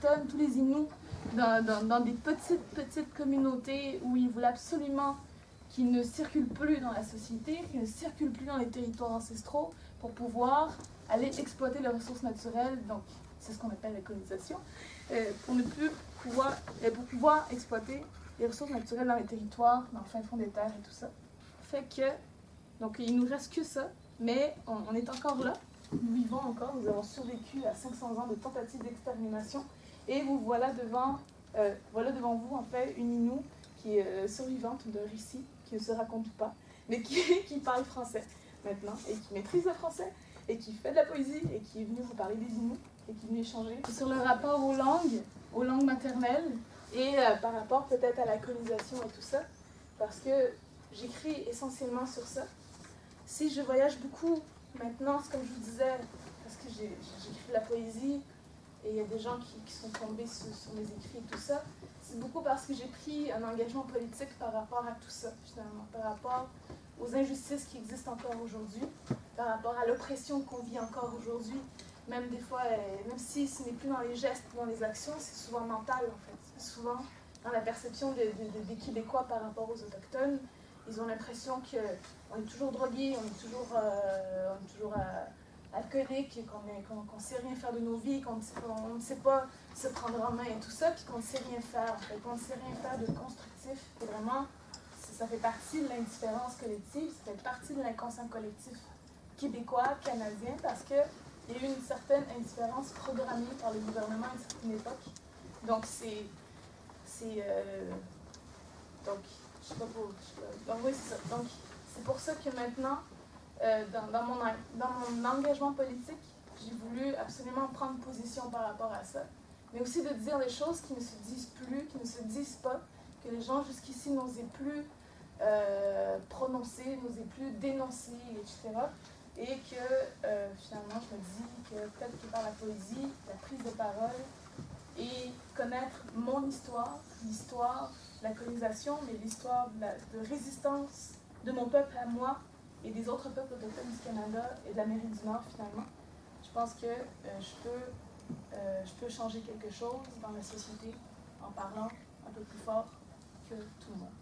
autochtones, tous les Inuits, dans des petites communautés où ils voulaient absolument qu'ils ne circulent plus dans la société, qu'ils ne circulent plus dans les territoires ancestraux pour pouvoir aller exploiter les ressources naturelles. Donc, c'est ce qu'on appelle la colonisation, pour pouvoir exploiter les ressources naturelles dans les territoires, dans le fin fond des terres et tout ça. Fait que, donc il nous reste que ça, mais on est encore là, nous vivons encore, nous avons survécu à 500 ans de tentatives d'extermination, et vous voilà devant vous en fait une Inou qui est survivante d'un récit qui ne se raconte pas, mais qui parle français maintenant, et qui maîtrise le français, et qui fait de la poésie, et qui est venue vous parler des Inuits, et qui est venue échanger sur le rapport aux langues maternelles, et par rapport peut-être à la colonisation et tout ça, parce que j'écris essentiellement sur ça. Si je voyage beaucoup maintenant, c'est comme je vous disais, parce que j'écris de la poésie, et il y a des gens qui sont tombés sur mes écrits et tout ça, c'est beaucoup parce que j'ai pris un engagement politique par rapport à tout ça, finalement, par rapport aux injustices qui existent encore aujourd'hui, par rapport à l'oppression qu'on vit encore aujourd'hui, même des fois, même si ce n'est plus dans les gestes, dans les actions, c'est souvent mental en fait. C'est souvent dans la perception des Québécois par rapport aux Autochtones. Ils ont l'impression qu'on est toujours drogués, on est toujours alcoolique, qu'on ne sait rien faire de nos vies, qu'on ne sait pas se prendre en main et tout ça, puis qu'on ne sait rien faire, en fait, qu'on ne sait rien faire de constructif. Et vraiment, ça fait partie de l'indifférence collective, ça fait partie de l'inconscient collectif québécois, canadien, parce qu'il y a eu une certaine indifférence programmée par le gouvernement à une certaine époque. Donc, donc, je sais pas pour... Donc, oui, c'est ça. Donc, c'est pour ça que maintenant, dans mon engagement politique, j'ai voulu absolument prendre position par rapport à ça, mais aussi de dire des choses qui ne se disent plus, qui ne se disent pas, que les gens jusqu'ici n'osaient plus prononcer, n'osaient plus dénoncer, etc. Et que finalement, je me dis que peut-être que par la poésie, la prise de parole et connaître mon histoire, l'histoire de la colonisation, mais l'histoire de résistance de mon peuple à moi, et des autres peuples autochtones du Canada et de l'Amérique du Nord, finalement, je pense que je peux changer quelque chose dans la société en parlant un peu plus fort que tout le monde.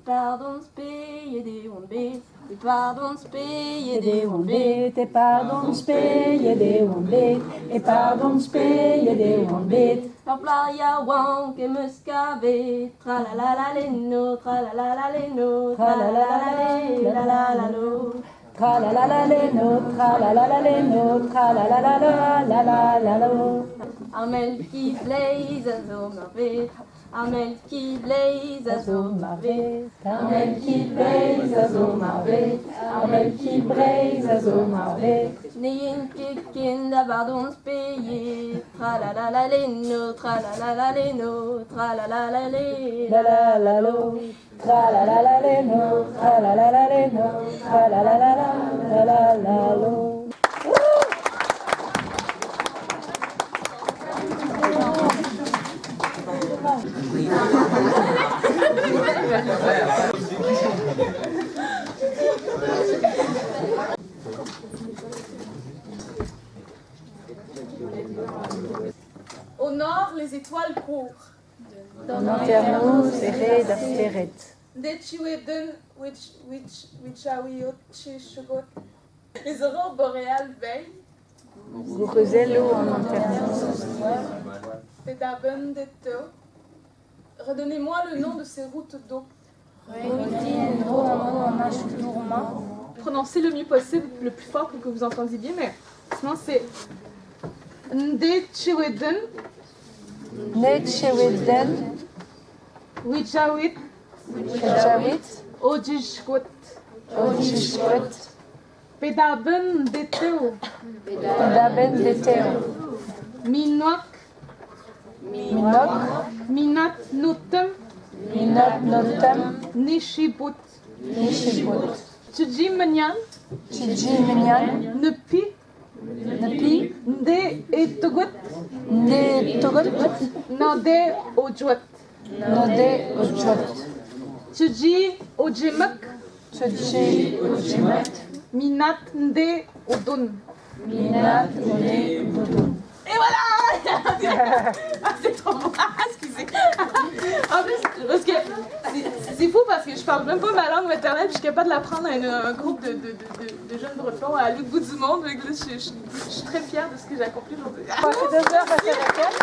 Pardon speye wombit, pardon speye wombit, et pardon speye wombit, et pardon speye wombit. Playa wonk et muscave, tra la la la leno, tra la la la leno, tra la la la la la lo, tra la la la leno, tra la la la leno, tra la la la la lo. Amel qui blaze zo marvet. Amel qui blaze à son marvet, Amel qui blaze à son marvet, Amel qui blaze à son marvet. N'ayez kikin d'abandon payé, tra la la la leno, tra la la la leno, tra la la la la la lo, tra la la la leno, tra la la la leno, tra la la la la lo. Au nord, les étoiles courent. Dans terno serré d'astérette. Les aurores boréales veillent. Guruzelo en interne. Redonnez-moi le nom de ces routes d'eau. Prononcez le mieux possible, le plus fort pour que vous entendiez bien, mais sinon c'est Ndecheweden, Necheweden, Wijawit, Jawit, Ojishkwet, Ojishkwet, Pedaben Deteo, Daben Deteo, Minwak, Minok, Minat Nutem, Minot Notem, Nishibut, Nishibut, Tsuji Menyan, Chiji Minyan, Nepi, Napi, Nde Etogut, Nde Togot, Nade Ojwet, Node Ojot, Tsuji Ojemek, Tsuji Ujimet, Minat Nde Odun. Minat Ode Dodon. Et voilà. Ah, c'est trop bon. Excusez. En plus, parce que c'est fou parce que je parle même pas ma langue maternelle puis je suis capable de l'apprendre à un groupe de jeunes bretons à l'autre bout du monde. Donc là, je suis très fière de ce que j'ai accompli aujourd'hui. C'est 2 heures passées avec elle.